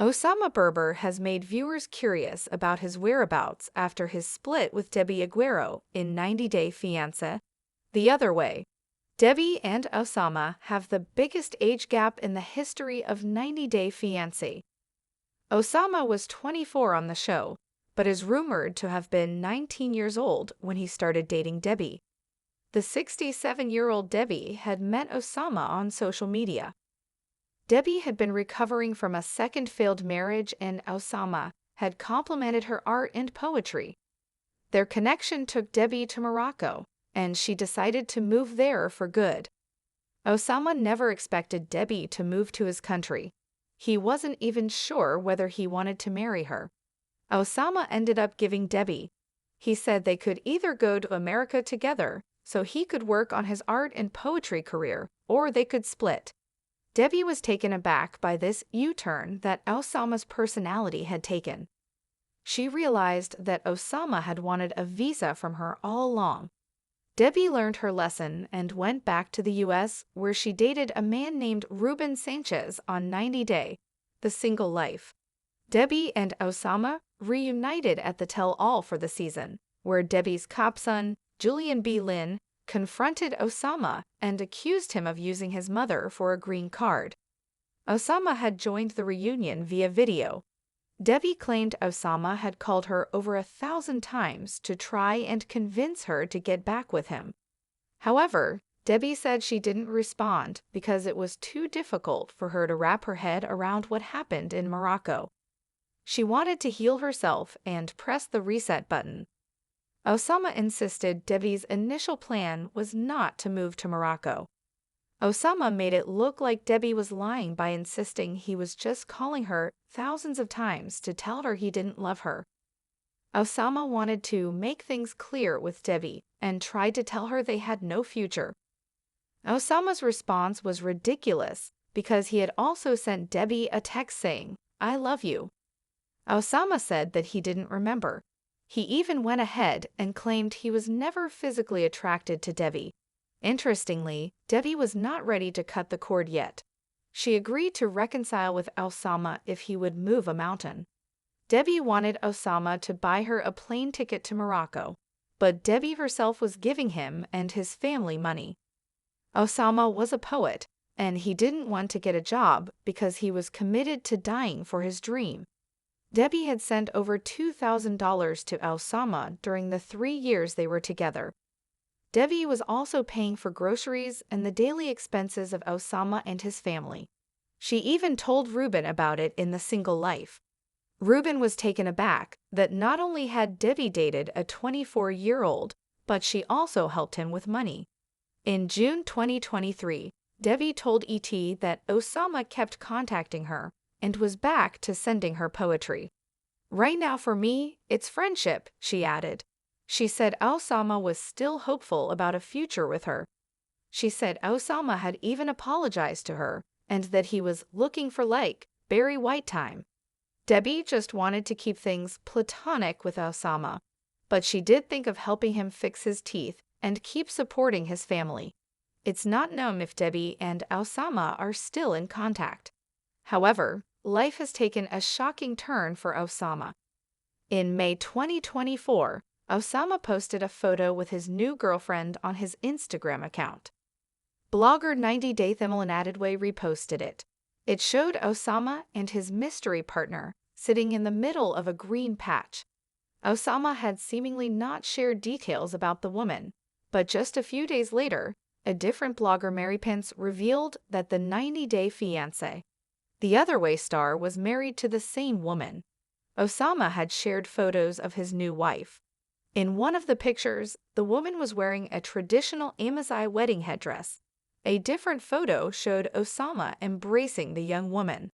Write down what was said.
Oussama Berber has made viewers curious about his whereabouts after his split with Debbie Aguero in 90 Day Fiancé. The other way. Debbie and Oussama have the biggest age gap in the history of 90 Day Fiancé. Oussama was 24 on the show, but is rumored to have been 19 years old when he started dating Debbie. The 67-year-old Debbie had met Oussama on social media. Debbie had been recovering from a second failed marriage, and Oussama had complimented her art and poetry. Their connection took Debbie to Morocco, and she decided to move there for good. Oussama never expected Debbie to move to his country. He wasn't even sure whether he wanted to marry her. Oussama ended up giving Debbie. He said they could either go to America together so he could work on his art and poetry career, or they could split. Debbie was taken aback by this U-turn that Oussama's personality had taken. She realized that Oussama had wanted a visa from her all along. Debbie learned her lesson and went back to the US, where she dated a man named Ruben Sanchez on 90 Day, The Single Life. Debbie and Oussama reunited at the tell-all for the season, where Debbie's copson, Julian B. Lin, confronted Oussama and accused him of using his mother for a green card. Oussama had joined the reunion via video. Debbie claimed Oussama had called her over 1,000 times to try and convince her to get back with him. However, Debbie said she didn't respond because it was too difficult for her to wrap her head around what happened in Morocco. She wanted to heal herself and press the reset button. Oussama insisted Debbie's initial plan was not to move to Morocco. Oussama made it look like Debbie was lying by insisting he was just calling her thousands of times to tell her he didn't love her. Oussama wanted to make things clear with Debbie and tried to tell her they had no future. Oussama's response was ridiculous because he had also sent Debbie a text saying, "I love you." Oussama said that he didn't remember. He even went ahead and claimed he was never physically attracted to Debbie. Interestingly, Debbie was not ready to cut the cord yet. She agreed to reconcile with Oussama if he would move a mountain. Debbie wanted Oussama to buy her a plane ticket to Morocco, but Debbie herself was giving him and his family money. Oussama was a poet, and he didn't want to get a job because he was committed to dying for his dream. Debbie had sent over $2,000 to Oussama during the 3 years they were together. Debbie was also paying for groceries and the daily expenses of Oussama and his family. She even told Ruben about it in The Single Life. Ruben was taken aback that not only had Debbie dated a 24-year-old, but she also helped him with money. In June 2023, Debbie told ET that Oussama kept contacting her and was back to sending her poetry. "Right now for me, it's friendship," she added. She said Oussama was still hopeful about a future with her. She said Oussama had even apologized to her and that he was looking for Barry White time. Debbie just wanted to keep things platonic with Oussama, but she did think of helping him fix his teeth and keep supporting his family. It's not known if Debbie and Oussama are still in contact. However, life has taken a shocking turn for Oussama. In May 2024, Oussama posted a photo with his new girlfriend on his Instagram account. Blogger 90 Day Thimilanadidwe reposted it. It showed Oussama and his mystery partner sitting in the middle of a green patch. Oussama had seemingly not shared details about the woman, but just a few days later, a different blogger, Mary Pence, revealed that the 90 Day Fiancé, the Other Way star, was married to the same woman. Oussama had shared photos of his new wife. In one of the pictures, the woman was wearing a traditional Amazigh wedding headdress. A different photo showed Oussama embracing the young woman.